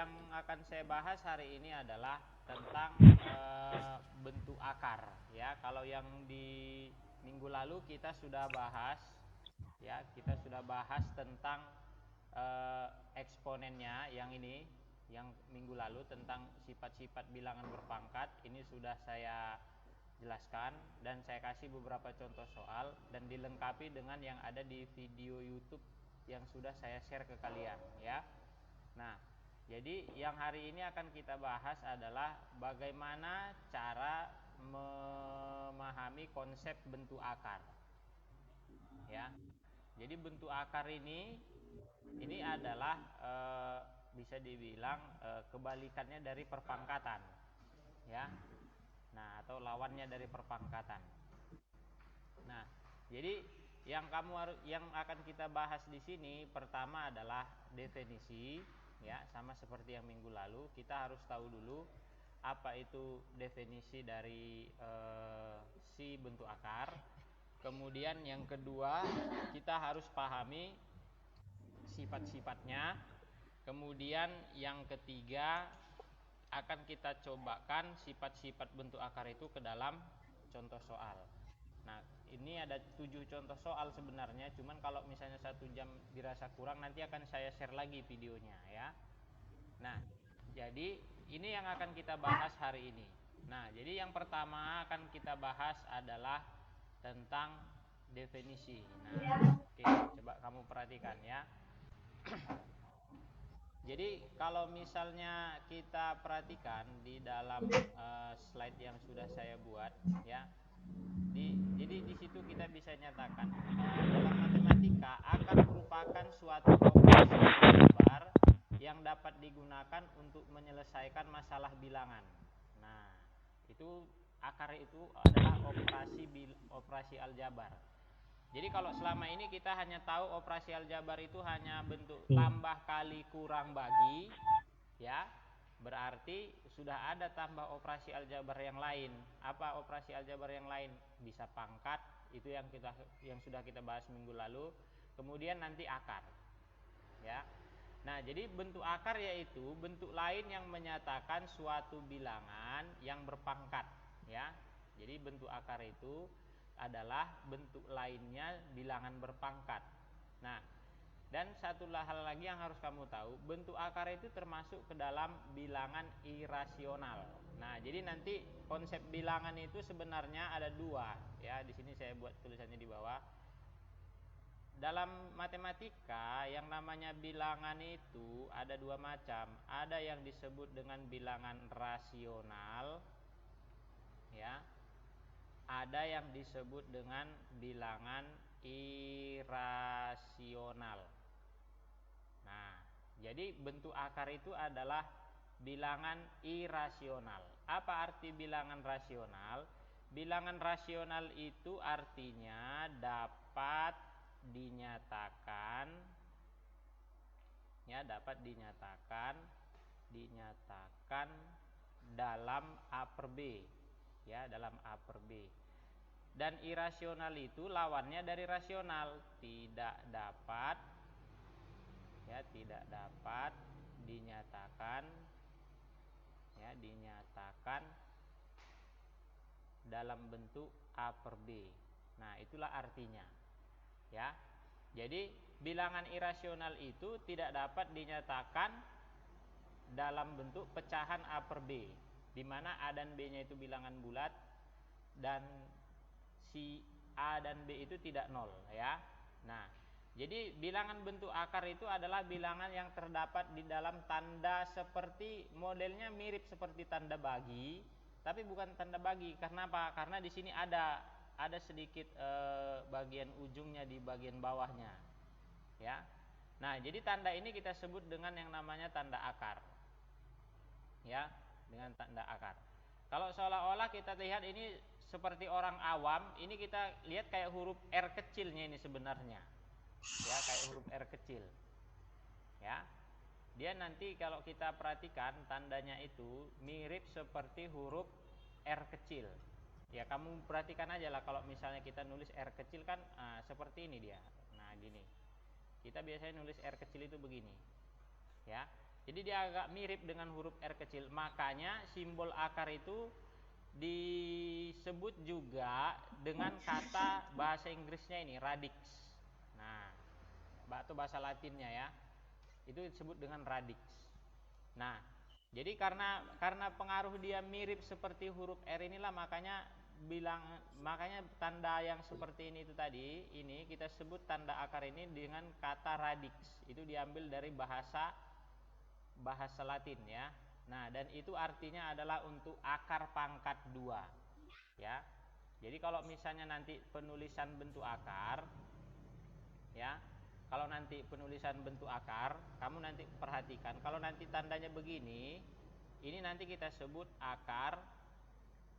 yang akan saya bahas hari ini adalah tentang bentuk akar ya. Kalau yang di minggu lalu kita sudah bahas ya, kita sudah bahas tentang eksponennya yang ini, yang minggu lalu tentang sifat-sifat bilangan berpangkat. Ini sudah saya jelaskan dan saya kasih beberapa contoh soal dan dilengkapi dengan yang ada di video YouTube yang sudah saya share ke kalian ya. Nah, jadi yang hari ini akan kita bahas adalah bagaimana cara memahami konsep bentuk akar. Ya. Jadi bentuk akar ini adalah bisa dibilang kebalikannya dari perpangkatan. Ya. Nah, atau lawannya dari perpangkatan. Nah, jadi yang akan kita bahas di sini pertama adalah definisi ya, sama seperti yang minggu lalu. Kita harus tahu dulu apa itu definisi dari si bentuk akar. Kemudian yang kedua, kita harus pahami sifat-sifatnya. Kemudian yang ketiga, akan kita cobakan sifat-sifat bentuk akar itu ke dalam contoh soal. Nah, ini ada 7 contoh soal sebenarnya, cuman kalau misalnya 1 jam dirasa kurang, nanti akan saya share lagi videonya ya. Nah, jadi ini yang akan kita bahas hari ini. Nah, jadi yang pertama akan kita bahas adalah tentang definisi. Nah, oke, coba kamu perhatikan ya. Jadi kalau misalnya kita perhatikan di dalam slide yang sudah saya buat ya, jadi di situ kita bisa nyatakan dalam matematika akar merupakan suatu operasi aljabar yang dapat digunakan untuk menyelesaikan masalah bilangan. Nah, itu akar itu adalah operasi aljabar. Jadi kalau selama ini kita hanya tahu operasi aljabar itu hanya bentuk tambah kali kurang bagi ya, berarti sudah ada tambah operasi aljabar yang lain. Apa operasi aljabar yang lain? Bisa pangkat, itu yang sudah kita bahas minggu lalu. Kemudian nanti akar ya. Nah, jadi bentuk akar yaitu bentuk lain yang menyatakan suatu bilangan yang berpangkat ya. Jadi bentuk akar itu adalah bentuk lainnya bilangan berpangkat. Nah, dan satu hal lagi yang harus kamu tahu, bentuk akar itu termasuk ke dalam bilangan irasional. Nah, jadi nanti konsep bilangan itu sebenarnya ada 2 ya. Di sini saya buat tulisannya di bawah. Dalam matematika yang namanya bilangan itu ada 2 macam. Ada yang disebut dengan bilangan rasional ya. Ada yang disebut dengan bilangan irasional. Nah, jadi bentuk akar itu adalah bilangan irasional. Apa arti bilangan rasional? Bilangan rasional itu artinya dapat dinyatakan ya, dapat dinyatakan dalam A per B ya, dalam A per B. Dan irasional itu lawannya dari rasional, tidak dapat dinyatakan dalam bentuk A per B. Nah, itulah artinya ya. Jadi bilangan irasional itu tidak dapat dinyatakan dalam bentuk pecahan A per B, di mana A dan B-nya itu bilangan bulat dan si A dan B itu tidak nol ya. Nah, jadi bilangan bentuk akar itu adalah bilangan yang terdapat di dalam tanda seperti, modelnya mirip seperti tanda bagi, tapi bukan tanda bagi. Karena apa? Karena di sini ada sedikit bagian ujungnya di bagian bawahnya ya. Nah, jadi tanda ini kita sebut dengan yang namanya tanda akar ya, dengan tanda akar. Kalau seolah-olah kita lihat ini seperti orang awam, ini kita lihat kayak huruf R kecilnya ini sebenarnya ya, kayak huruf R kecil ya. Dia nanti kalau kita perhatikan tandanya itu mirip seperti huruf R kecil ya. Kamu perhatikan aja lah, kalau misalnya kita nulis R kecil kan seperti ini dia. Nah, gini kita biasanya nulis R kecil itu begini ya. Jadi dia agak mirip dengan huruf R kecil. Makanya simbol akar itu disebut juga dengan kata bahasa Inggrisnya ini radix. Nah, atau bahasa Latinnya ya, itu disebut dengan radix. Nah, jadi karena pengaruh dia mirip seperti huruf R inilah makanya tanda yang seperti ini itu tadi, ini kita sebut tanda akar ini dengan kata radix. Itu diambil dari bahasa Latin ya. Nah, dan itu artinya adalah untuk akar pangkat 2 ya. Jadi kalau misalnya nanti penulisan bentuk akar ya, kalau nanti penulisan bentuk akar, kamu nanti perhatikan kalau nanti tandanya begini, ini nanti kita sebut akar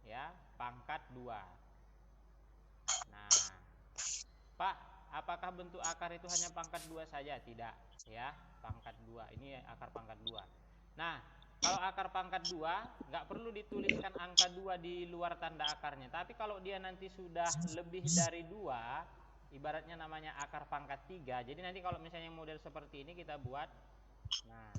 ya pangkat 2. Nah, Pak, apakah bentuk akar itu hanya pangkat 2 saja? Tidak ya, pangkat 2. Ini akar pangkat 2. Nah, kalau akar pangkat 2 nggak perlu dituliskan angka 2 di luar tanda akarnya. Tapi kalau dia nanti sudah lebih dari 2, ibaratnya namanya akar pangkat 3. Jadi nanti kalau misalnya model seperti ini kita buat, nah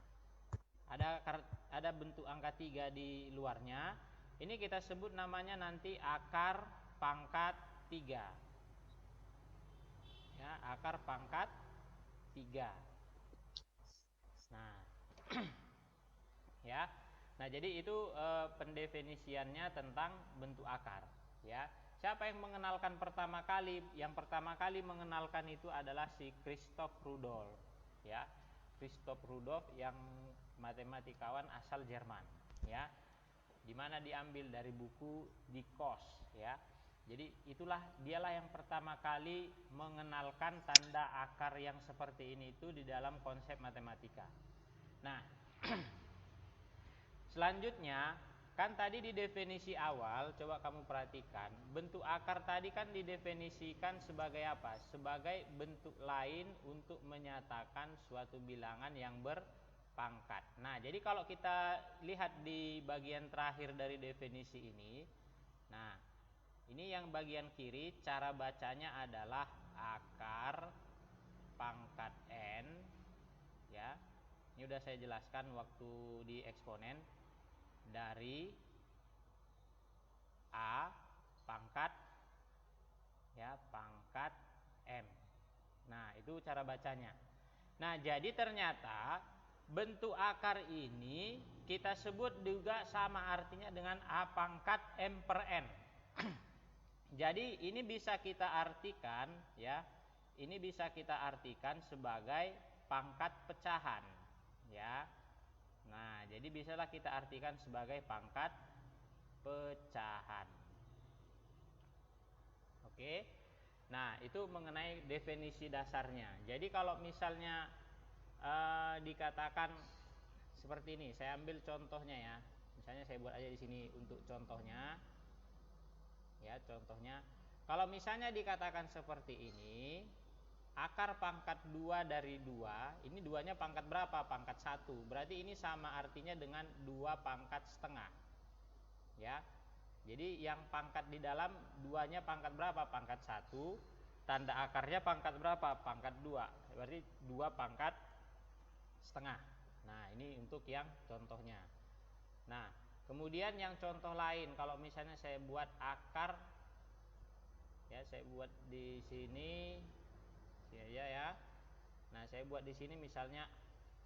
ada bentuk angka 3 di luarnya. Ini kita sebut namanya nanti akar pangkat 3. Ya, akar pangkat 3. Nah, ya. Nah, jadi itu pendefinisiannya tentang bentuk akar, ya. Siapa yang mengenalkan pertama kali? Yang pertama kali mengenalkan itu adalah si Christoph Rudolph, ya. Christoph Rudolph yang matematikawan asal Jerman, ya. Dimana diambil dari buku Die Cos, ya. Jadi dialah yang pertama kali mengenalkan tanda akar yang seperti ini itu di dalam konsep matematika. Nah, selanjutnya kan tadi di definisi awal, coba kamu perhatikan, bentuk akar tadi kan didefinisikan sebagai apa? Sebagai bentuk lain untuk menyatakan suatu bilangan yang berpangkat. Nah, jadi kalau kita lihat di bagian terakhir dari definisi ini, nah, ini yang bagian kiri, cara bacanya adalah akar pangkat N, ya. Ini udah saya jelaskan waktu di eksponen, dari A pangkat ya pangkat M. Nah, itu cara bacanya. Nah, jadi ternyata bentuk akar ini kita sebut juga sama artinya dengan A pangkat M per N. Jadi ini bisa kita artikan ya, ini bisa kita artikan sebagai pangkat pecahan ya. Nah, jadi bisalah kita artikan sebagai pangkat pecahan. Oke. Nah, itu mengenai definisi dasarnya. Jadi kalau misalnya dikatakan seperti ini, saya ambil contohnya ya. Misalnya saya buat aja di sini untuk contohnya. Ya, contohnya kalau misalnya dikatakan seperti ini, akar pangkat 2 dari 2, ini 2-nya pangkat berapa? Pangkat 1. Berarti ini sama artinya dengan 2 pangkat setengah. Ya. Jadi yang pangkat di dalam 2-nya pangkat berapa? Pangkat 1. Tanda akarnya pangkat berapa? Pangkat 2. Berarti 2 pangkat setengah. Nah, ini untuk yang contohnya. Nah, kemudian yang contoh lain, kalau misalnya saya buat akar, ya saya buat di sini, ya. Nah, saya buat di sini misalnya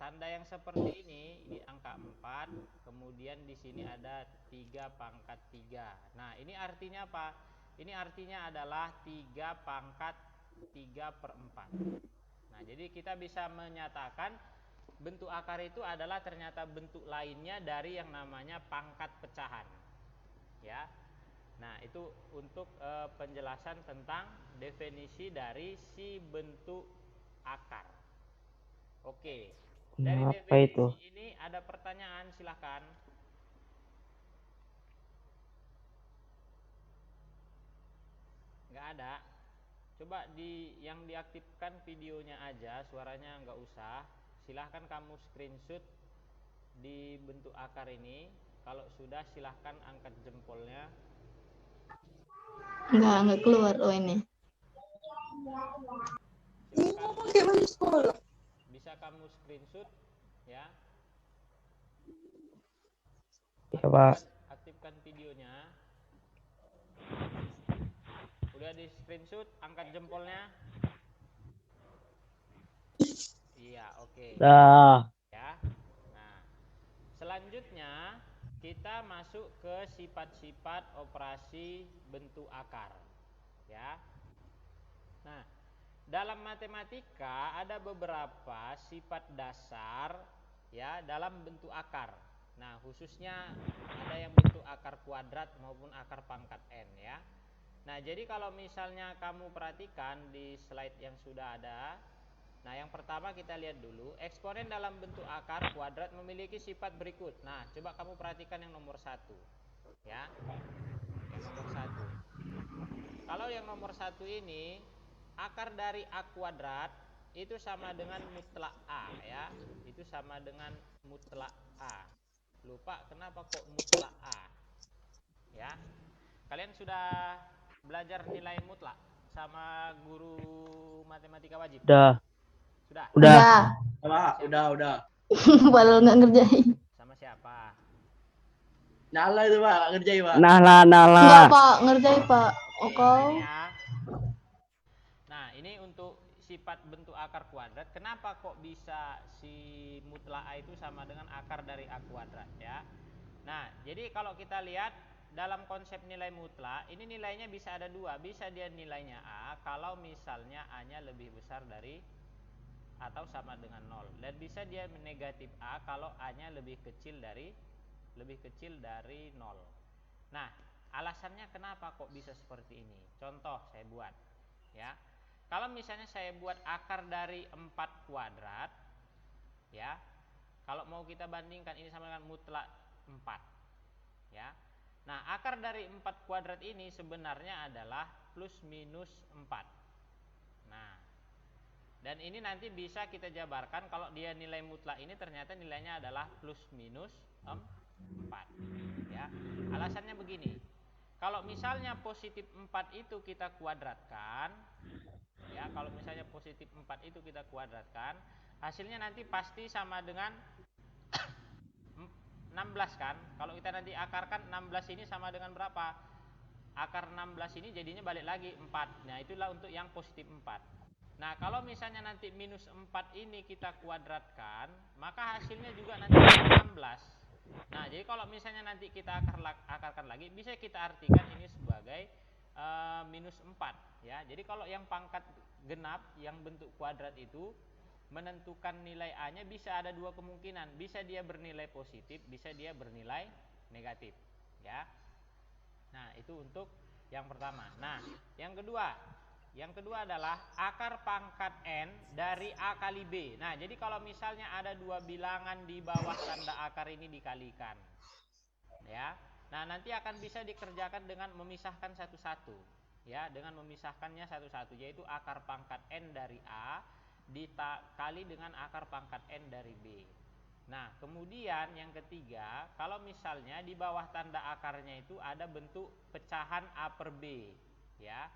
tanda yang seperti ini angka 4, kemudian di sini ada 3 pangkat 3. Nah, ini artinya apa? Ini artinya adalah 3 pangkat 3 per 4. Nah, jadi kita bisa menyatakan bentuk akar itu adalah ternyata bentuk lainnya dari yang namanya pangkat pecahan. Ya. Nah, itu untuk penjelasan tentang definisi dari si bentuk akar. Oke. Dari Apa definisi itu? ini ada pertanyaan, silahkan. Nggak ada. Coba yang diaktifkan videonya aja, suaranya nggak usah. Silahkan kamu screenshot di bentuk akar ini. Kalau sudah silahkan angkat jempolnya. Nggak keluar. Oh, ini. Silakan. Bisa kamu screenshot ya. Coba. Aktifkan videonya. Udah di screenshot, angkat jempolnya. Iya, oke. Dah. Ya. Nah, selanjutnya kita masuk ke sifat-sifat operasi bentuk akar. Ya. Nah, dalam matematika ada beberapa sifat dasar ya dalam bentuk akar. Nah, khususnya ada yang bentuk akar kuadrat maupun akar pangkat n ya. Nah, jadi kalau misalnya kamu perhatikan di slide yang sudah ada, nah yang pertama kita lihat dulu, eksponen dalam bentuk akar kuadrat memiliki sifat berikut. Nah, coba kamu perhatikan yang nomor 1 ya. Yang nomor 1. Kalau yang nomor 1 ini, akar dari A kuadrat itu sama dengan mutlak A ya. Itu sama dengan mutlak A. Lupa kenapa kok mutlak A? Ya. Kalian sudah belajar nilai mutlak sama guru matematika wajib? Udah. Sudah? Udah. Udah. Padahal nggak ngerjain. Sama siapa? Nala itu Pak, ngerjain Pak. Nala. Enggak Pak, ngerjain Pak. Oke, Oke. nah ini ya. Nah, ini untuk sifat bentuk akar kuadrat. Kenapa kok bisa si mutlak A itu sama dengan akar dari A kuadrat ya? Nah, jadi kalau kita lihat dalam konsep nilai mutlak, ini nilainya bisa ada dua. Bisa dia nilainya A kalau misalnya A-nya lebih besar dari atau sama dengan 0. Dan bisa dia negatif A kalau A-nya lebih kecil dari 0. Nah, alasannya kenapa kok bisa seperti ini? Contoh saya buat ya. Kalau misalnya saya buat akar dari 4 kuadrat ya. Kalau mau kita bandingkan ini sama dengan mutlak 4 ya. Nah, akar dari 4 kuadrat ini sebenarnya adalah plus minus 4. Nah, dan ini nanti bisa kita jabarkan kalau dia nilai mutlak ini ternyata nilainya adalah plus minus 4 ya. Alasannya begini. Kalau misalnya positif 4 itu kita kuadratkan ya, kalau misalnya positif 4 itu kita kuadratkan, hasilnya nanti pasti sama dengan 16 kan. Kalau kita nanti akarkan 16 ini sama dengan berapa? Akar 16 ini jadinya balik lagi 4. Nah, itulah untuk yang positif 4. Nah, kalau misalnya nanti minus 4 ini kita kuadratkan, maka hasilnya juga nanti 16. Nah, jadi kalau misalnya nanti kita akarkan lagi, bisa kita artikan ini sebagai minus 4 ya. Jadi kalau yang pangkat genap yang bentuk kuadrat itu menentukan nilai A-nya bisa ada dua kemungkinan. Bisa dia bernilai positif, bisa dia bernilai negatif ya. Nah, itu untuk yang pertama. Nah, yang kedua adalah akar pangkat N dari A kali B. Nah, jadi kalau misalnya ada dua bilangan di bawah tanda akar ini dikalikan ya. Nah, nanti akan bisa dikerjakan dengan memisahkan satu-satu ya, dengan memisahkannya satu-satu, yaitu akar pangkat N dari A dikali dengan akar pangkat N dari B. Nah, kemudian yang ketiga, kalau misalnya di bawah tanda akarnya itu ada bentuk pecahan A per B ya.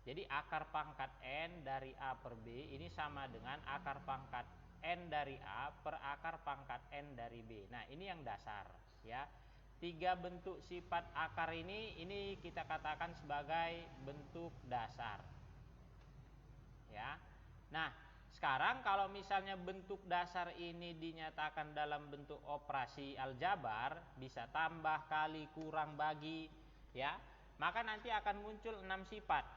Jadi akar pangkat N dari A per B ini sama dengan akar pangkat N dari A per akar pangkat N dari B. Nah, ini yang dasar ya. Tiga bentuk sifat akar ini kita katakan sebagai bentuk dasar ya. Nah, sekarang kalau misalnya bentuk dasar ini dinyatakan dalam bentuk operasi aljabar, bisa tambah, kali, kurang, bagi ya, maka nanti akan muncul 6 sifat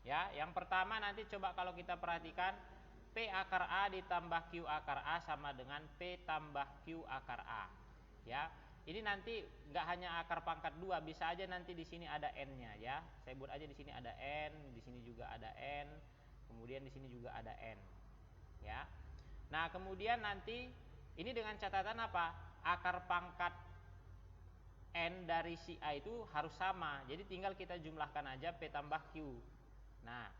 ya. Yang pertama nanti coba kalau kita perhatikan, P akar A ditambah Q akar A sama dengan P tambah Q akar A ya. Ini nanti nggak hanya akar pangkat 2, bisa aja nanti di sini ada n-nya ya. Saya buat aja di sini ada n, di sini juga ada n, kemudian di sini juga ada n ya. Nah, kemudian nanti ini dengan catatan apa? Akar pangkat n dari si A itu harus sama. Jadi tinggal kita jumlahkan aja P tambah Q. Nah,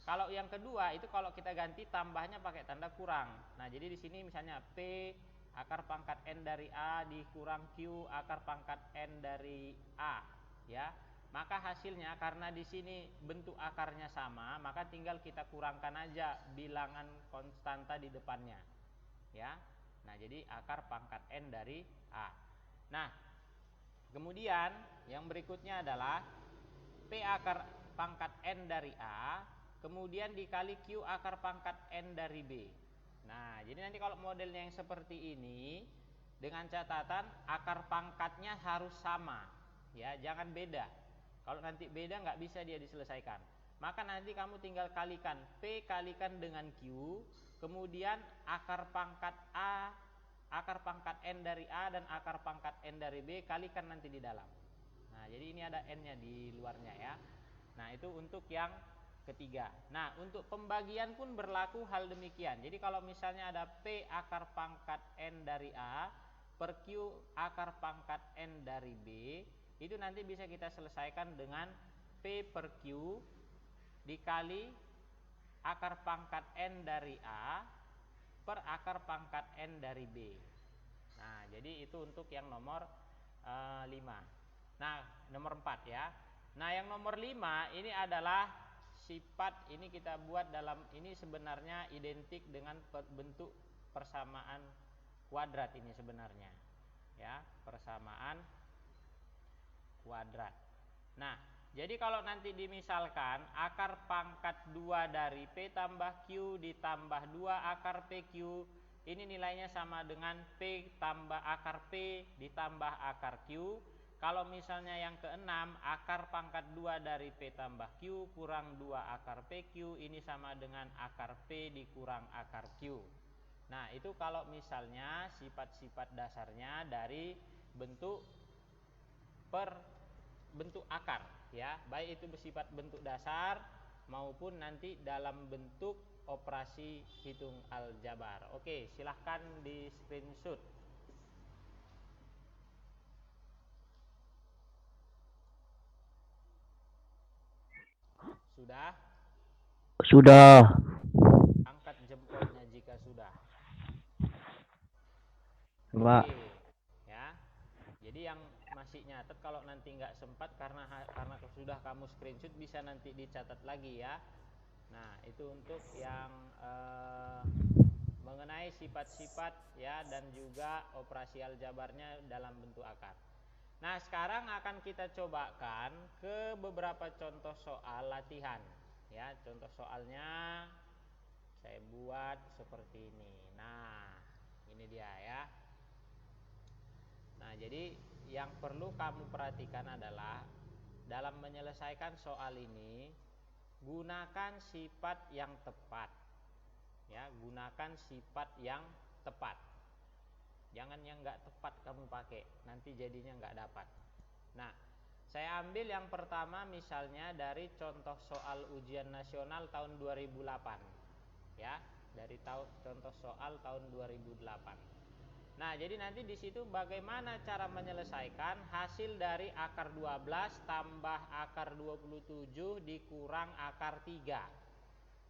kalau yang kedua itu kalau kita ganti tambahnya pakai tanda kurang. Nah, jadi di sini misalnya P akar pangkat N dari A dikurang Q akar pangkat N dari A ya. Maka hasilnya karena di sini bentuk akarnya sama, maka tinggal kita kurangkan aja bilangan konstanta di depannya ya. Nah, jadi akar pangkat N dari A. Nah, Kemudian yang berikutnya adalah P akar pangkat N dari A, kemudian dikali Q akar pangkat N dari B. Nah, jadi nanti kalau modelnya yang seperti ini, dengan catatan akar pangkatnya harus sama, ya, jangan beda. Kalau nanti beda nggak bisa dia diselesaikan. Maka nanti kamu tinggal kalikan P kalikan dengan Q, kemudian akar pangkat A, akar pangkat N dari A dan akar pangkat N dari B kalikan nanti di dalam. Nah, jadi ini ada N-nya di luarnya ya. Nah, itu untuk yang ketiga. Nah, untuk pembagian pun berlaku hal demikian. Jadi kalau misalnya ada P akar pangkat N dari A per Q akar pangkat N dari B, itu nanti bisa kita selesaikan dengan P per Q dikali akar pangkat N dari A per akar pangkat N dari B. Nah, jadi itu untuk yang nomor 5. Nah, nomor 4 ya. Nah, yang nomor 5 ini adalah sifat, ini kita buat dalam, ini sebenarnya identik dengan bentuk persamaan kuadrat ini sebenarnya. Ya, persamaan kuadrat. Nah, jadi kalau nanti dimisalkan akar pangkat 2 dari P tambah Q ditambah 2 akar PQ, ini nilainya sama dengan P tambah akar P ditambah akar Q. Kalau misalnya yang keenam, akar pangkat 2 dari P tambah Q kurang 2 akar PQ, ini sama dengan akar P dikurang akar Q. Nah, itu kalau misalnya sifat-sifat dasarnya dari bentuk akar ya, baik itu bersifat bentuk dasar maupun nanti dalam bentuk operasi hitung aljabar. Oke, silahkan di screenshot. Sudah? Sudah. Angkat jempolnya jika sudah. Pak. Oke, ya. Jadi yang masih nyatet kalau nanti nggak sempat karena sudah kamu screenshot bisa nanti dicatat lagi ya. Nah, itu untuk yang mengenai sifat-sifat ya dan juga operasi aljabarnya dalam bentuk akar. Nah, sekarang akan kita cobakan ke beberapa contoh soal latihan. Ya, contoh soalnya saya buat seperti ini. Nah, ini dia ya. Nah, jadi yang perlu kamu perhatikan adalah dalam menyelesaikan soal ini, gunakan sifat yang tepat. Ya, gunakan sifat yang tepat. Jangan yang nggak tepat kamu pakai, nanti jadinya nggak dapat. Nah, saya ambil yang pertama misalnya dari contoh soal ujian nasional tahun 2008. Ya, dari contoh soal tahun 2008. Nah, jadi nanti di situ bagaimana cara menyelesaikan hasil dari akar 12 tambah akar 27 dikurang akar 3.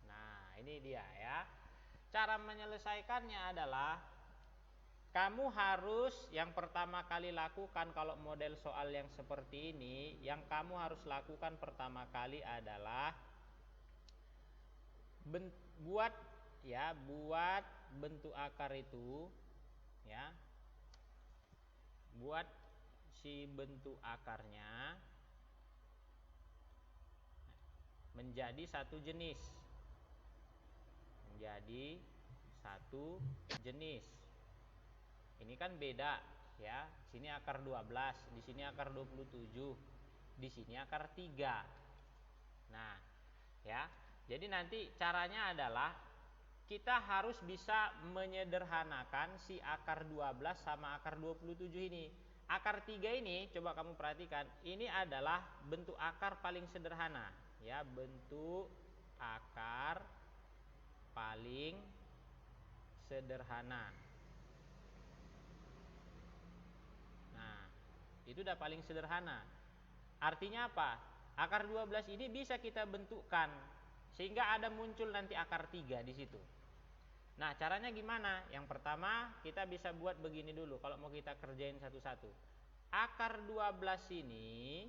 Nah, ini dia ya. Cara menyelesaikannya adalah kamu harus yang pertama kali lakukan kalau model soal yang seperti ini, yang kamu harus lakukan pertama kali adalah buat bentuk akar itu ya. Buat si bentuk akarnya menjadi satu jenis. Ini kan beda ya. Sini akar 12, di sini akar 27, di sini akar 3. Nah, ya. Jadi nanti caranya adalah kita harus bisa menyederhanakan si akar 12 sama akar 27 ini. Akar 3 ini coba kamu perhatikan, ini adalah bentuk akar paling sederhana ya, bentuk akar paling sederhana. Nah, itu udah paling sederhana. Artinya apa? Akar 12 ini bisa kita bentukkan sehingga ada muncul nanti akar 3 di situ. Nah, caranya gimana? Yang pertama kita bisa buat begini dulu kalau mau kita kerjain satu-satu. Akar 12 ini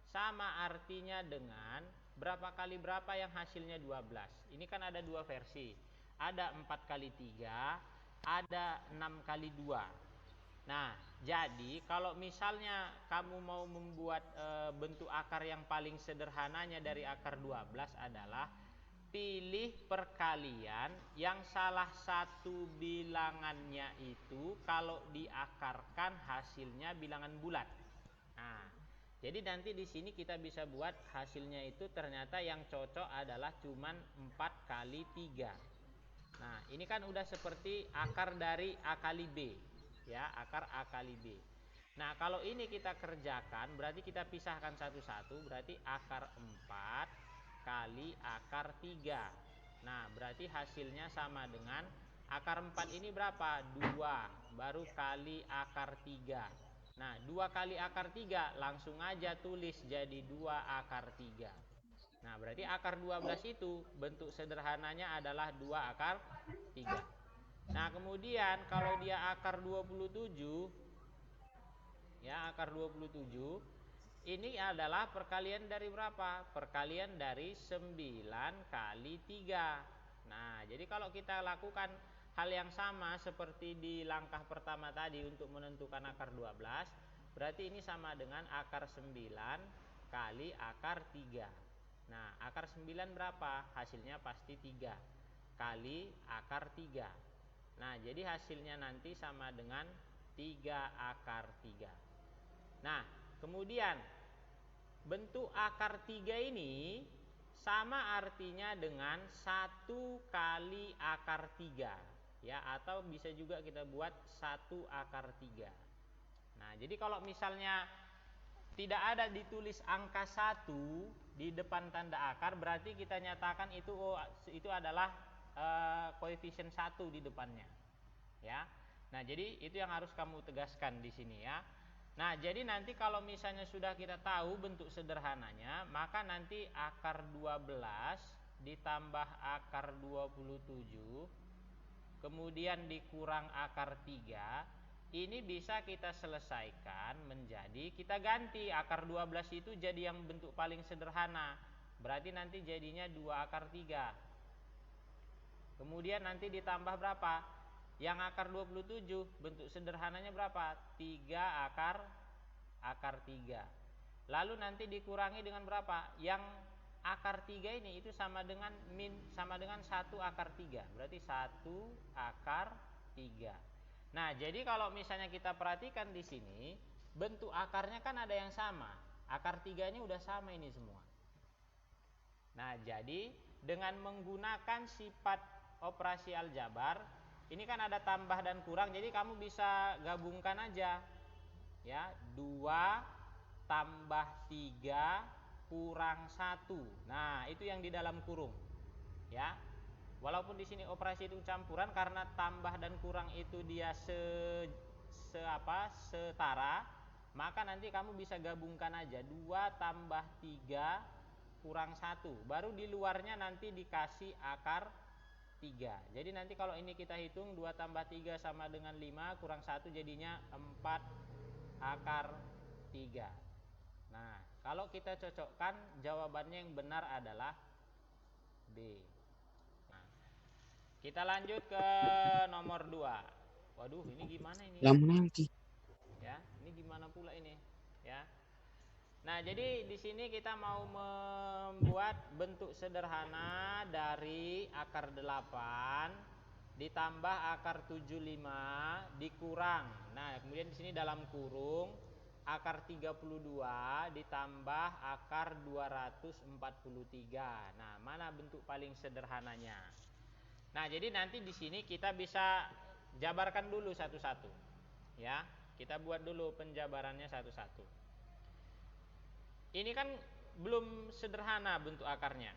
sama artinya dengan berapa kali berapa yang hasilnya 12. Ini kan ada dua versi. Ada 4 kali 3, ada 6 kali 2. Nah, jadi kalau misalnya kamu mau membuat bentuk akar yang paling sederhananya dari akar 12 adalah pilih perkalian yang salah satu bilangannya itu kalau diakarkan hasilnya bilangan bulat. Nah, jadi nanti di sini kita bisa buat hasilnya itu ternyata yang cocok adalah cuman 4 kali 3. Nah, ini kan udah seperti akar dari A kali B. Ya, akar A kali B. Nah, kalau ini kita kerjakan, berarti kita pisahkan satu-satu, berarti akar 4 kali akar 3. Nah, berarti hasilnya sama dengan akar 4 ini berapa? 2, baru kali akar 3. Nah, 2 kali akar 3 langsung aja tulis jadi 2 akar 3. Nah, berarti akar 12 itu bentuk sederhananya adalah 2 akar 3. Nah, kemudian kalau dia akar 27, ya akar 27, ini adalah perkalian dari berapa? Perkalian dari 9 kali 3. Nah, jadi kalau kita lakukan hal yang sama seperti di langkah pertama tadi untuk menentukan akar 12, berarti ini sama dengan akar 9 kali akar 3. Nah, akar 9 berapa? Hasilnya pasti 3 kali akar 3. Nah, jadi hasilnya nanti sama dengan 3 akar 3. Nah, kemudian bentuk akar 3 ini sama artinya dengan 1 kali akar 3. Ya, atau bisa juga kita buat 1 akar 3. Nah, jadi kalau misalnya tidak ada ditulis angka 1 di depan tanda akar, berarti kita nyatakan itu adalah koefisien 1 di depannya. Ya. Nah, jadi itu yang harus kamu tegaskan di sini ya. Nah, jadi nanti kalau misalnya sudah kita tahu bentuk sederhananya, maka nanti akar 12 ditambah akar 27 kemudian dikurang akar 3, ini bisa kita selesaikan menjadi, kita ganti akar 12 itu jadi yang bentuk paling sederhana. Berarti nanti jadinya 2 akar 3. Kemudian nanti ditambah berapa? Yang akar 27 bentuk sederhananya berapa? 3 akar 3. Lalu nanti dikurangi dengan berapa? Yang akar 3 ini itu sama dengan 1 akar 3. Berarti 1 akar 3. Nah, jadi kalau misalnya kita perhatikan di sini, bentuk akarnya kan ada yang sama. Akar 3 ini udah sama ini semua. Nah, jadi dengan menggunakan sifat operasi aljabar, ini kan ada tambah dan kurang, jadi kamu bisa gabungkan aja. Ya, 2 tambah 3 kurang 1. Nah, itu yang di dalam kurung. Ya. Walaupun di sini operasi itu campuran, karena tambah dan kurang itu dia setara, maka nanti kamu bisa gabungkan aja 2 tambah 3 kurang 1. Baru di luarnya nanti dikasih akar 3. Jadi nanti kalau ini kita hitung 2 tambah 3 sama dengan 5 kurang 1 jadinya 4 akar 3. Nah, kalau kita cocokkan jawabannya yang benar adalah B. Kita lanjut ke nomor 2. Waduh, ini gimana ini? Ya, ini gimana pula ini? Ya. Nah, jadi di sini kita mau membuat bentuk sederhana dari akar 8 ditambah akar 75 dikurang. Nah, kemudian di sini dalam kurung akar 32 ditambah akar 243. Nah, mana bentuk paling sederhananya? Nah, jadi nanti di sini kita bisa jabarkan dulu satu-satu. Ya, kita buat dulu penjabarannya satu-satu. Ini kan belum sederhana bentuk akarnya.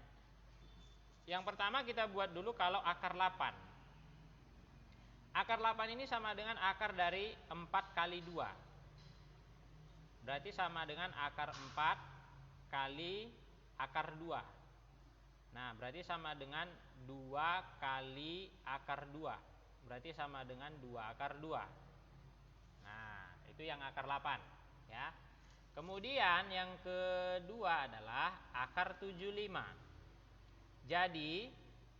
Yang pertama kita buat dulu kalau akar 8. Akar 8 ini sama dengan akar dari 4 kali 2. Berarti sama dengan akar 4 kali akar 2. Nah, berarti sama dengan 2 kali akar 2. Berarti sama dengan 2 akar 2. Nah, itu yang akar 8 ya. Kemudian yang kedua adalah akar 75. Jadi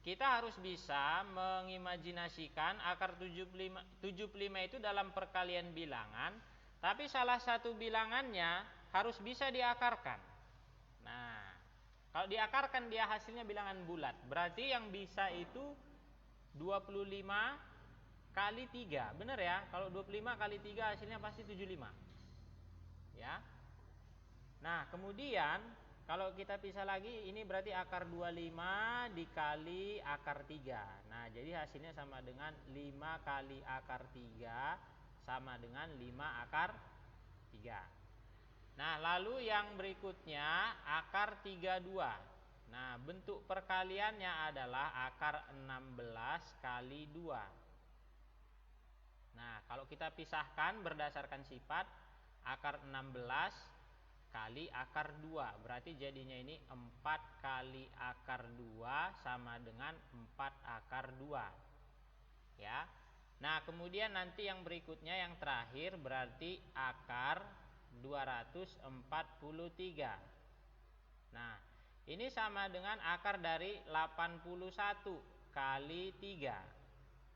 kita harus bisa mengimajinasikan akar 75 itu dalam perkalian bilangan, tapi salah satu bilangannya harus bisa diakarkan. Nah, kalau diakarkan dia hasilnya bilangan bulat, berarti yang bisa itu 25 kali 3, benar ya? Kalau 25 kali 3 hasilnya pasti 75. Ya. Nah, kemudian kalau kita pisah lagi, ini berarti akar 25 dikali akar 3. Nah, jadi hasilnya sama dengan 5 kali akar 3 sama dengan 5 akar 3. Nah, lalu yang berikutnya akar 32. Nah, bentuk perkaliannya adalah akar 16 kali 2. Nah, kalau kita pisahkan berdasarkan sifat, akar 16 kali akar 2, berarti jadinya ini 4 kali akar 2 sama dengan 4 akar 2. Ya. Nah, kemudian nanti yang berikutnya yang terakhir berarti akar 243. Nah, ini sama dengan akar dari 81 kali 3.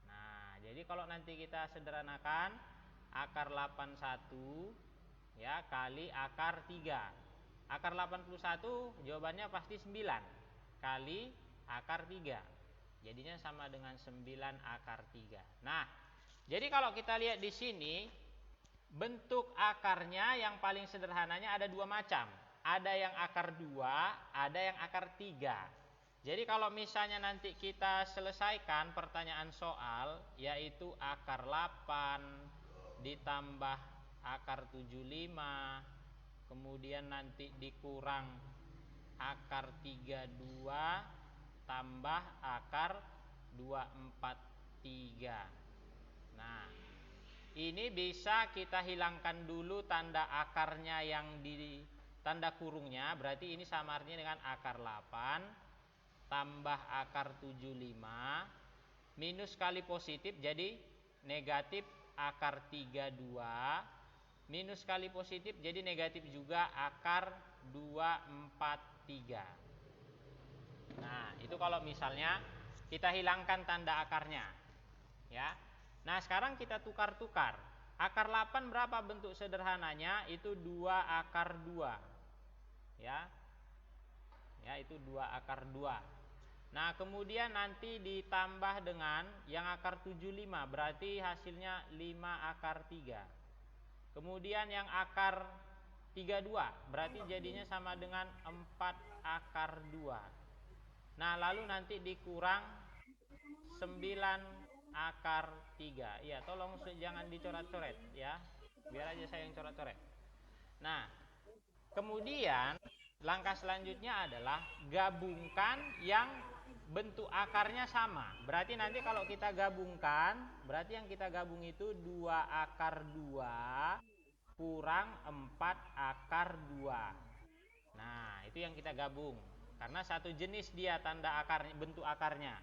Nah, jadi kalau nanti kita sederhanakan, akar 81 ya kali akar 3. Akar 81 jawabannya pasti 9 kali akar 3. Jadinya sama dengan 9 akar 3. Nah, jadi kalau kita lihat di sini, bentuk akarnya yang paling sederhananya ada dua macam. Ada yang akar 2, ada yang akar 3. Jadi kalau misalnya nanti kita selesaikan pertanyaan soal, yaitu akar 8 ditambah akar 75, kemudian nanti dikurang akar 32 tambah akar 243. Nah, ini bisa kita hilangkan dulu tanda akarnya yang di tanda kurungnya, berarti ini samarnya dengan akar 8 tambah akar 75 minus kali positif jadi negatif akar 32 minus kali positif jadi negatif juga akar 243. Nah, itu kalau misalnya kita hilangkan tanda akarnya. Ya. Nah, sekarang kita tukar-tukar. Akar 8 berapa bentuk sederhananya? Itu 2 akar 2. Ya. Ya, itu 2 akar 2. Nah, kemudian nanti ditambah dengan yang akar 75, berarti hasilnya 5 akar 3. Kemudian yang akar 32, berarti jadinya sama dengan 4 akar 2. Nah, lalu nanti dikurang 9 akar 3. Iya, tolong jangan dicoret-coret ya. Biar aja saya yang coret-coret. Nah, kemudian langkah selanjutnya adalah gabungkan yang bentuk akarnya sama. Berarti nanti kalau kita gabungkan, berarti yang kita gabung itu 2 akar 2 kurang 4 akar 2. Nah, itu yang kita gabung. Karena satu jenis dia tanda akarnya, bentuk akarnya.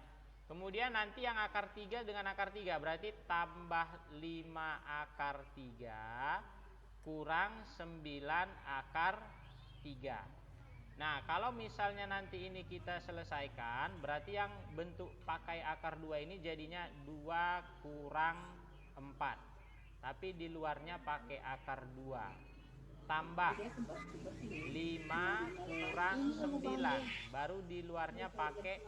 Kemudian nanti yang akar 3 dengan akar 3, berarti tambah 5 akar 3 kurang 9 akar 3. Nah, kalau misalnya nanti ini kita selesaikan, berarti yang bentuk pakai akar 2 ini jadinya 2 kurang 4. Tapi di luarnya pakai akar 2. Tambah 5 kurang 9. Baru di luarnya pakai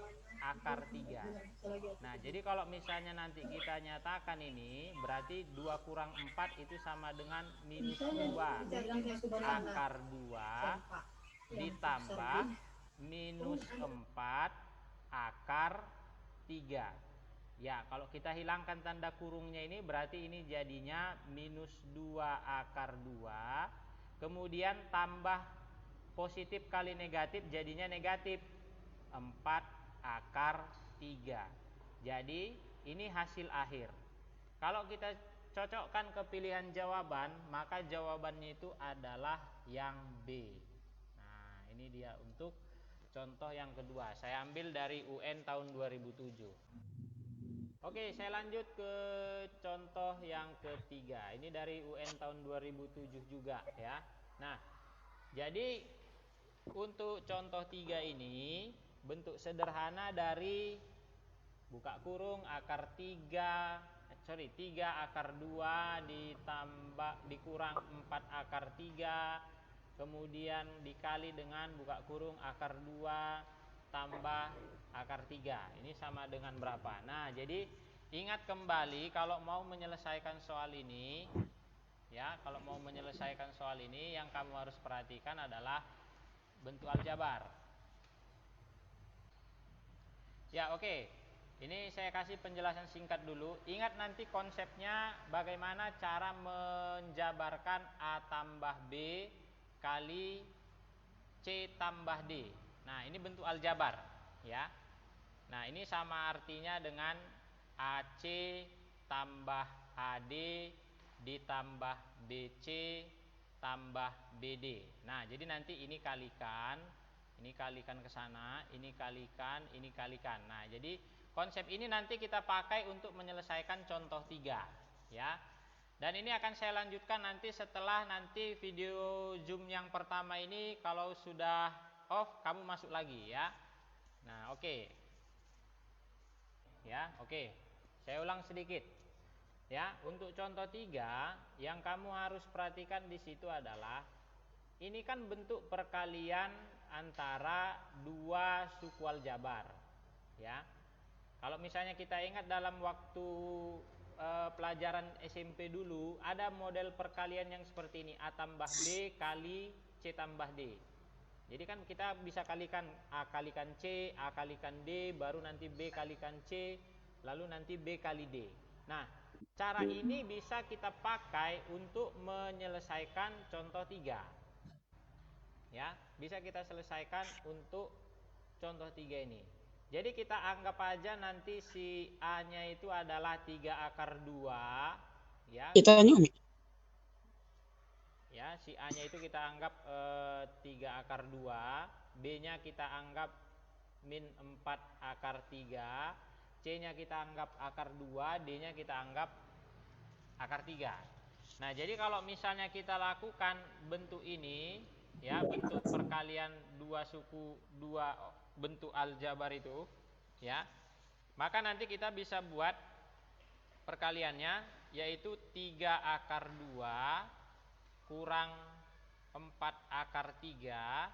akar 3. Nah, jadi kalau misalnya nanti kita nyatakan ini, berarti 2 kurang 4 itu sama dengan minus 2 akar 2 ditambah minus 4 akar 3. Ya, kalau kita hilangkan tanda kurungnya ini, berarti ini jadinya minus 2 akar 2. Kemudian tambah positif kali negatif, jadinya negatif 4 akar 3. Jadi ini hasil akhir. Kalau kita cocokkan ke pilihan jawaban, maka jawabannya itu adalah yang B. Nah, ini dia untuk contoh yang kedua. Saya ambil dari UN tahun 2007. Oke, saya lanjut ke contoh yang ketiga. Ini dari UN tahun 2007 juga ya. Nah, jadi untuk contoh 3 ini bentuk sederhana dari buka kurung akar 3 akar 2 ditambah dikurang 4 akar 3, kemudian dikali dengan buka kurung akar 2 tambah akar 3. Ini sama dengan berapa? Nah, jadi ingat kembali kalau mau menyelesaikan soal ini, ya, kalau mau menyelesaikan soal ini yang kamu harus perhatikan adalah bentuk aljabar. Ya, oke. Ini saya kasih penjelasan singkat dulu. Ingat nanti konsepnya bagaimana cara menjabarkan A tambah B kali C tambah D. Nah, ini bentuk aljabar, ya. Nah, ini sama artinya dengan AC tambah AD ditambah BC tambah BD. Nah, jadi nanti ini kalikan ke sana, ini kalikan. Nah, jadi konsep ini nanti kita pakai untuk menyelesaikan contoh 3, ya. Dan ini akan saya lanjutkan nanti setelah nanti video Zoom yang pertama ini. Kalau sudah off, kamu masuk lagi, ya. Nah, oke. Ya, oke. Saya ulang sedikit. Ya, untuk contoh 3 yang kamu harus perhatikan di situ adalah ini kan bentuk perkalian antara dua suku aljabar, ya. Kalau misalnya kita ingat dalam waktu pelajaran SMP dulu ada model perkalian yang seperti ini, A tambah B kali C tambah D. Jadi kan kita bisa kalikan A kalikan C, A kalikan D, baru nanti B kalikan C, lalu nanti B kali D. Nah, cara ini bisa kita pakai untuk menyelesaikan contoh 3. Ya, bisa kita selesaikan untuk contoh 3 ini. Jadi kita anggap aja nanti si A-nya itu adalah 3 akar 2, ya. Ya, si A-nya itu kita anggap 3 akar 2, B-nya kita anggap min 4 akar 3, C-nya kita anggap akar 2, D-nya kita anggap akar 3. Nah, jadi kalau misalnya kita lakukan bentuk ini, ya, bentuk perkalian dua suku, dua bentuk aljabar itu, ya, maka nanti kita bisa buat perkaliannya, yaitu 3 akar 2 kurang 4 akar 3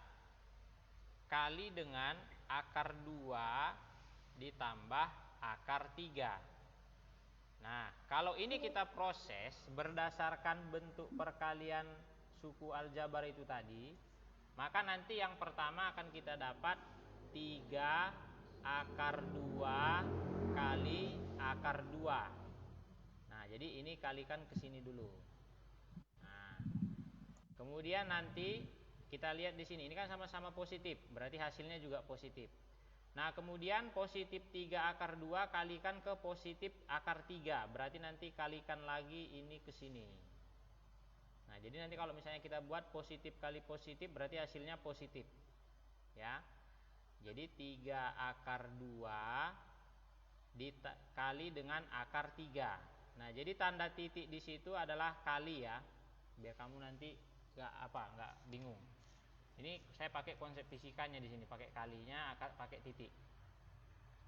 kali dengan akar 2 ditambah akar 3. Nah, kalau ini kita proses berdasarkan bentuk perkalian suku aljabar itu tadi, maka nanti yang pertama akan kita dapat 3 akar 2 kali akar 2. Nah, jadi ini kalikan ke sini dulu. Nah, kemudian nanti kita lihat di sini, ini kan sama-sama positif, berarti hasilnya juga positif. Nah, kemudian positif 3 akar 2 kalikan ke positif akar 3, berarti nanti kalikan lagi ini ke sini. Nah, jadi nanti kalau misalnya kita buat positif kali positif, berarti hasilnya positif, ya. Jadi 3 akar 2 dikali dengan akar 3. Nah, jadi tanda titik di situ adalah kali, ya. Biar kamu nanti nggak bingung. Ini saya pakai konsep fisikanya di sini, pakai kalinya, pakai titik.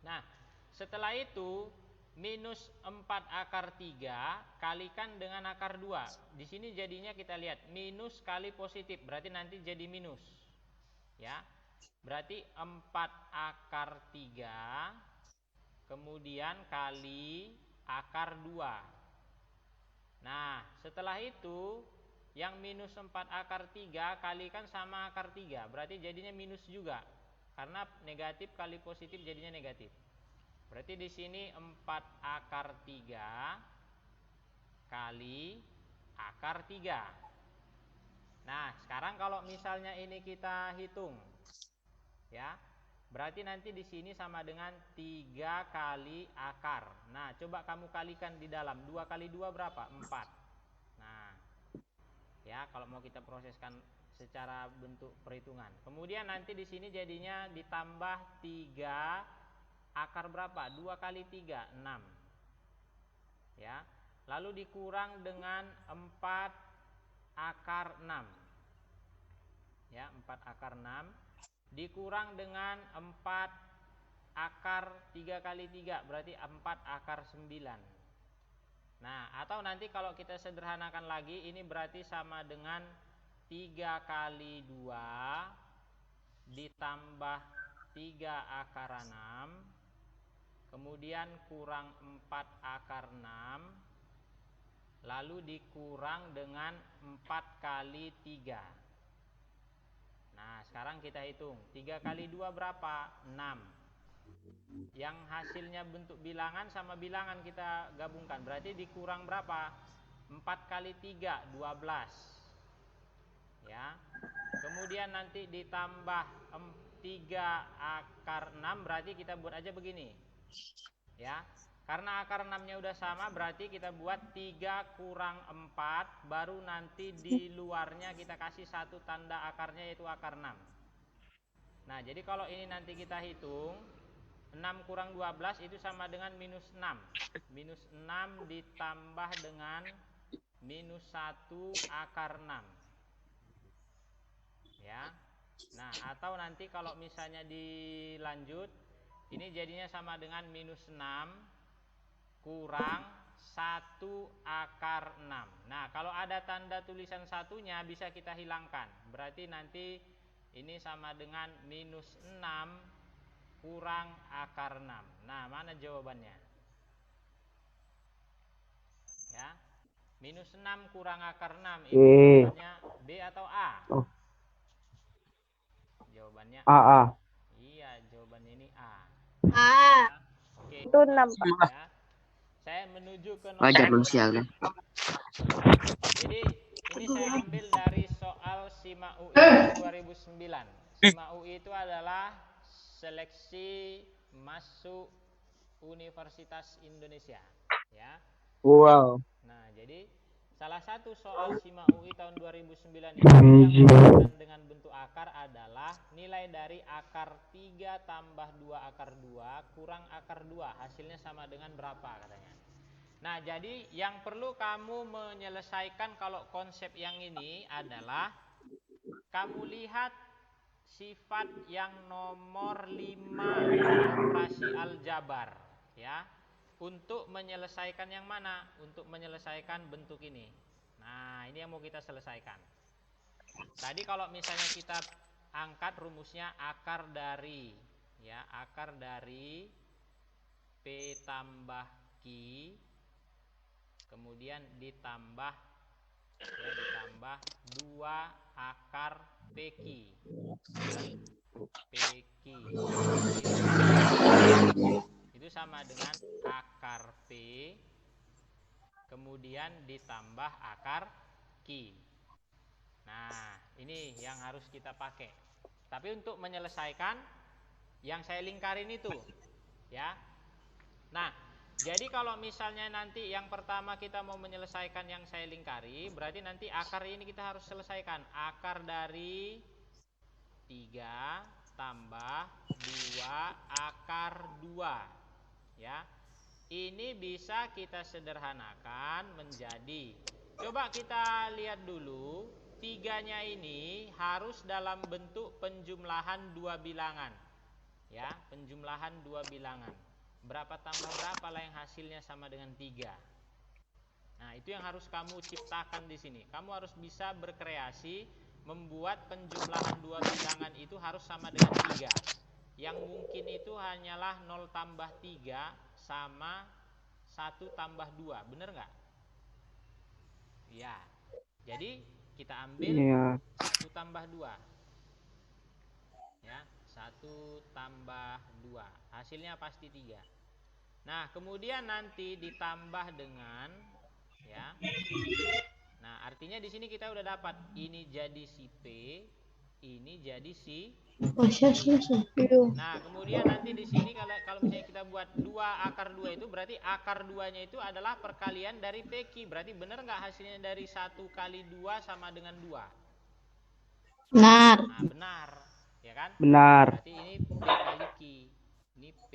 Nah, setelah itu minus 4 akar 3 kalikan dengan akar 2. Di sini jadinya kita lihat minus kali positif, berarti nanti jadi minus, ya. Berarti 4 akar 3 kemudian kali akar 2. Nah, setelah itu yang minus 4 akar 3 kalikan sama akar 3, berarti jadinya minus juga. Karena negatif kali positif jadinya negatif. Berarti di sini 4 akar 3 kali akar 3. Nah, sekarang kalau misalnya ini kita hitung, ya, berarti nanti di sini sama dengan 3 kali akar. Nah, coba kamu kalikan di dalam. 2 kali 2 berapa? 4. Nah, ya, kalau mau kita proseskan secara bentuk perhitungan. Kemudian nanti di sini jadinya ditambah 3 akar berapa? 2 kali 3, 6. Ya. Lalu dikurang dengan 4 akar 6. Ya, 4 akar 6 dikurang dengan 4 akar 3 kali 3 berarti 4 akar 9. Nah, atau nanti kalau kita sederhanakan lagi, ini berarti sama dengan 3 kali 2 ditambah 3 akar 6, kemudian kurang 4 akar 6, lalu dikurang dengan 4 kali 3. Nah, sekarang kita hitung. 3 kali 2 berapa? 6. Yang hasilnya bentuk bilangan sama bilangan kita gabungkan. Berarti dikurang berapa? 4 kali 3, 12. Ya. Kemudian nanti ditambah 3 akar 6, berarti kita buat aja begini. Ya. Karena akar 6-nya udah sama, berarti kita buat 3 kurang 4, baru nanti di luarnya kita kasih satu tanda akarnya, yaitu akar 6. Nah, jadi kalau ini nanti kita hitung, 6 kurang 12 itu sama dengan minus 6. Minus 6 ditambah dengan minus 1 akar 6. Ya. Nah, atau nanti kalau misalnya dilanjut, ini jadinya sama dengan minus 6 kurang 1 akar 6. Nah, kalau ada tanda tulisan satunya bisa kita hilangkan. Berarti nanti ini sama dengan minus 6 kurang akar 6. Nah, mana jawabannya? Ya. Minus 6 kurang akar 6 itu jawabannya B atau A? Oh. Jawabannya A. Iya, jawabannya ini A. Ah. Oke. Itu 6. Ya. Saya menuju ke nomor Wajar dong sialan. Jadi ini saya ambil dari soal SIMA UI tahun 2009. SIMA UI itu adalah seleksi masuk Universitas Indonesia, ya. Wow. Nah, jadi salah satu soal SIMA UI tahun 2009 itu yang berkaitan dengan bentuk akar adalah nilai dari akar 3 tambah 2 akar 2 kurang akar 2. Hasilnya sama dengan berapa katanya. Nah, jadi yang perlu kamu menyelesaikan kalau konsep yang ini adalah kamu lihat sifat yang nomor 5 operasi aljabar, ya. Untuk menyelesaikan yang mana? Untuk menyelesaikan bentuk ini. Nah, ini yang mau kita selesaikan. Tadi kalau misalnya kita angkat rumusnya akar dari, ya, akar dari P tambah Q, kemudian ditambah 2 akar PQ. PQ itu sama dengan akar P kemudian ditambah akar Q. Nah, ini yang harus kita pakai. Tapi untuk menyelesaikan yang saya lingkarin itu, ya. Nah, jadi kalau misalnya nanti yang pertama kita mau menyelesaikan yang saya lingkari, berarti nanti akar ini kita harus selesaikan. Akar dari 3 tambah 2 akar 2. Ya. Ini bisa kita sederhanakan menjadi, coba kita lihat dulu, 3-nya ini harus dalam bentuk penjumlahan 2 bilangan. Ya, penjumlahan 2 bilangan. Berapa tambah berapa lah yang hasilnya sama dengan 3. Nah, itu yang harus kamu ciptakan di sini. Kamu harus bisa berkreasi membuat penjumlahan 2 bilangan itu harus sama dengan 3. Yang mungkin itu hanyalah 0 tambah 3 sama 1 tambah 2. Bener nggak? Ya. Jadi kita ambil 1 tambah 2. Ya, 1 tambah 2. Hasilnya pasti 3. Nah, kemudian nanti ditambah dengan, ya. Nah, artinya di sini kita udah dapat ini jadi si P, ini jadi si. Nah, kemudian nanti di sini kalau misalnya kita buat 2 akar 2 itu berarti akar 2-nya itu adalah perkalian dari PQ. Berarti benar nggak hasilnya dari 1 kali 2 sama dengan 2? Benar. Nah, benar. Ya kan? Benar. Berarti ini P kali Q. Ini P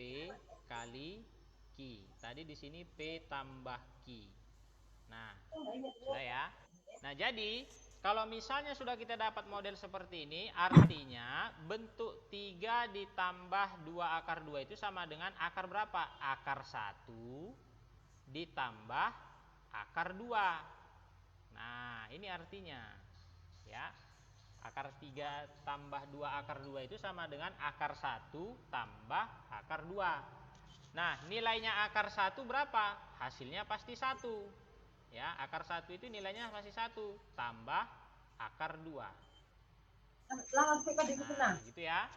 kali Q. Tadi di sini P tambah Q. Nah, sudah ya. Nah, jadi Kalau misalnya sudah kita dapat model seperti ini, artinya bentuk 3 ditambah 2 akar 2 itu sama dengan akar berapa? Akar 1 ditambah akar 2. Nah, ini artinya. Ya. Akar 3 tambah 2 akar 2 itu sama dengan akar 1 tambah akar 2. Nah, nilainya akar 1 berapa? Hasilnya pasti 1. Ya, akar 1 itu nilainya masih 1 tambah akar 2. Nah, gitu ya.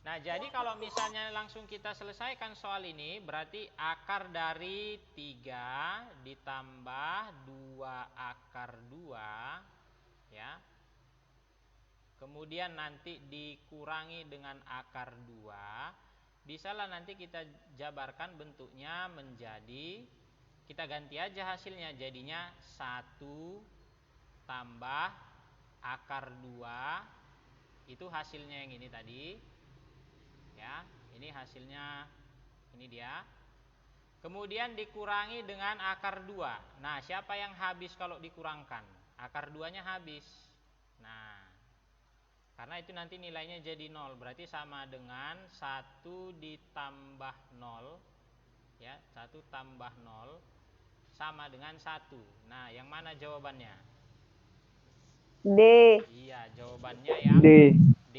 Nah, jadi kalau misalnya langsung kita selesaikan soal ini, berarti akar dari 3 ditambah 2 akar 2 ya. Kemudian nanti dikurangi dengan akar 2. Bisalah nanti kita jabarkan bentuknya menjadi, kita ganti aja hasilnya, jadinya 1 tambah akar 2, itu hasilnya yang ini tadi. Ya, ini hasilnya, ini dia. Kemudian dikurangi dengan akar 2. Nah, siapa yang habis kalau dikurangkan? Akar 2-nya habis. Nah, karena itu nanti nilainya jadi 0, berarti sama dengan 1 ditambah 0. Ya, 1 tambah 0 sama dengan 1. Nah, yang mana jawabannya? D. Iya, jawabannya yang D. D.